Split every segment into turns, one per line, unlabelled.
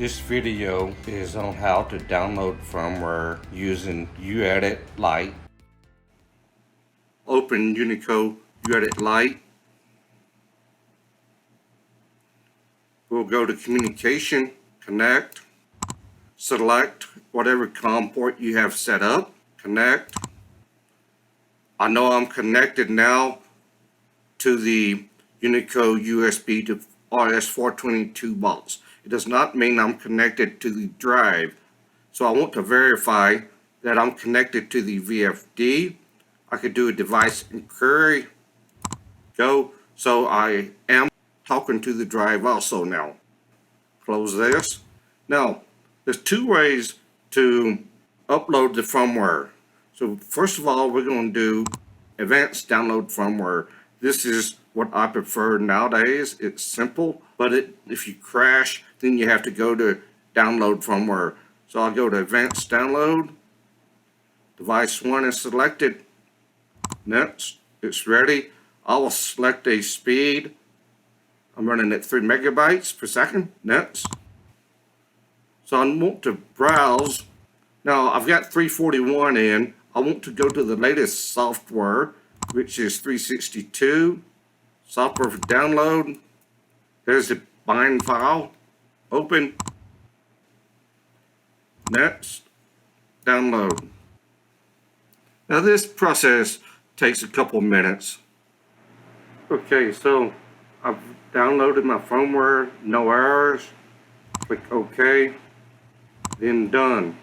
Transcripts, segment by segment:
This video is on how to download firmware using UEdit Lite. Open Unico UEdit Lite. We'll go to Communication, Connect, select whatever COM port you have set up, connect. I know I'm connected now to the Unico USB to RS422 box. It does not mean I'm connected to the drive. So I want to verify that I'm connected to the VFD. I could do a device inquiry. Go. So I am talking to the drive also now. Close this. Now, there's two ways to upload the firmware. So first of all, we're going to do advanced download firmware. This is what I prefer nowadays. It's simple, but if you crash, then you have to go to download firmware. So I'll go to advanced download. Device 1 is selected. Next, it's ready. I will select a speed. I'm running at 3 megabytes per second. Next. So I want to browse. Now I've got 341 in. I want to go to the latest software, which is 362. Software for download. There's the bind file. Open. Next. Download. Now this process takes a couple minutes. Okay, so I've downloaded my firmware, no errors. Click OK. Then done.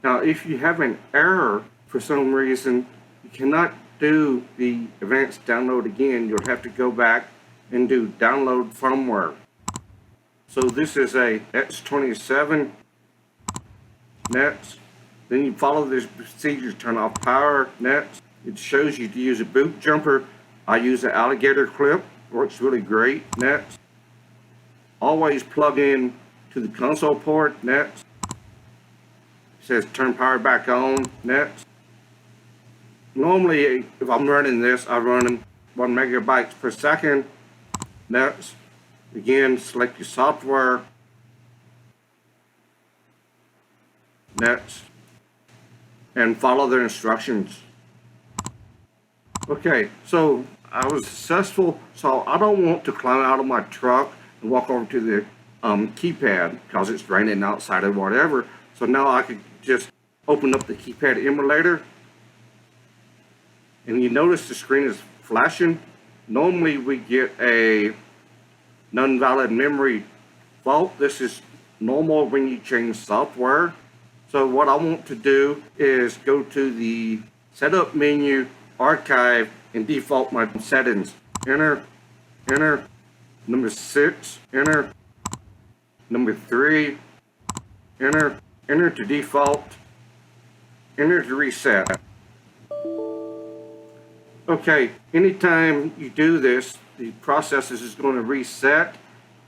Now if you have an error for some reason, you cannot do the advanced download again. You'll have to go back and do download firmware. So this is a X27. Next. Then you follow this procedure, turn off power. Next. It shows you to use a boot jumper. I use an alligator clip. Works really great. Next. Always plug in to the console port. Next. It says turn power back on. Next. Normally, if I'm running this, I run 1 megabytes per second. Next. Again, select your software. Next. And follow their instructions. Okay, so I was successful, so I don't want to climb out of my truck and walk over to the keypad because it's raining outside or whatever. So now I could just open up the keypad emulator. And you notice the screen is flashing. Normally we get a non-valid memory fault. This is normal when you change software. So what I want to do is go to the setup menu, archive, and default my settings. Enter, enter, number 6, enter, number 3, enter, enter to default, enter to reset. Okay, anytime you do this, the process is going to reset.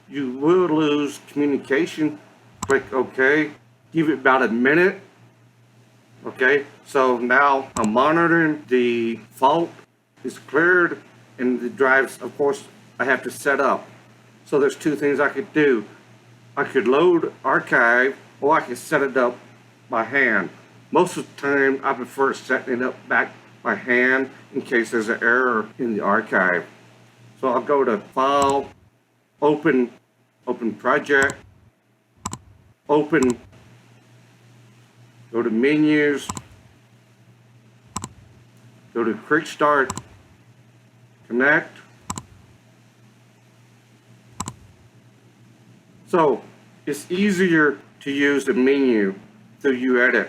You will lose communication. Click OK. Give it about a minute. Okay, so now I'm monitoring the fault is cleared, and the drives, of course, I have to set up. So there's two things I could do. I could load archive, or I could set it up by hand. Most of the time, I prefer setting it up back by hand in case there's an error in the archive. So I'll go to File, Open Project, Open, go to Menus, go to Quick Start, Connect. So it's easier to use the menu through UEdit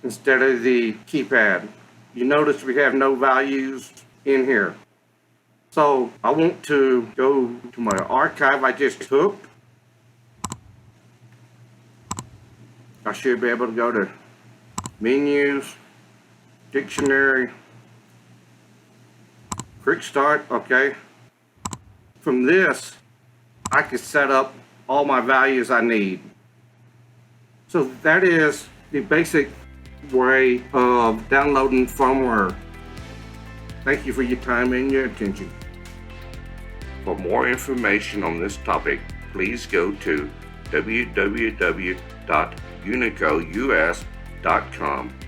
instead of the keypad. You notice we have no values in here. So I want to go to my archive I just took. I should be able to go to Menus, Dictionary, Quick Start, okay. From this, I can set up all my values I need. So that is the basic way of downloading firmware. Thank you for your time and your attention. For more information on this topic, please go to www.unicous.com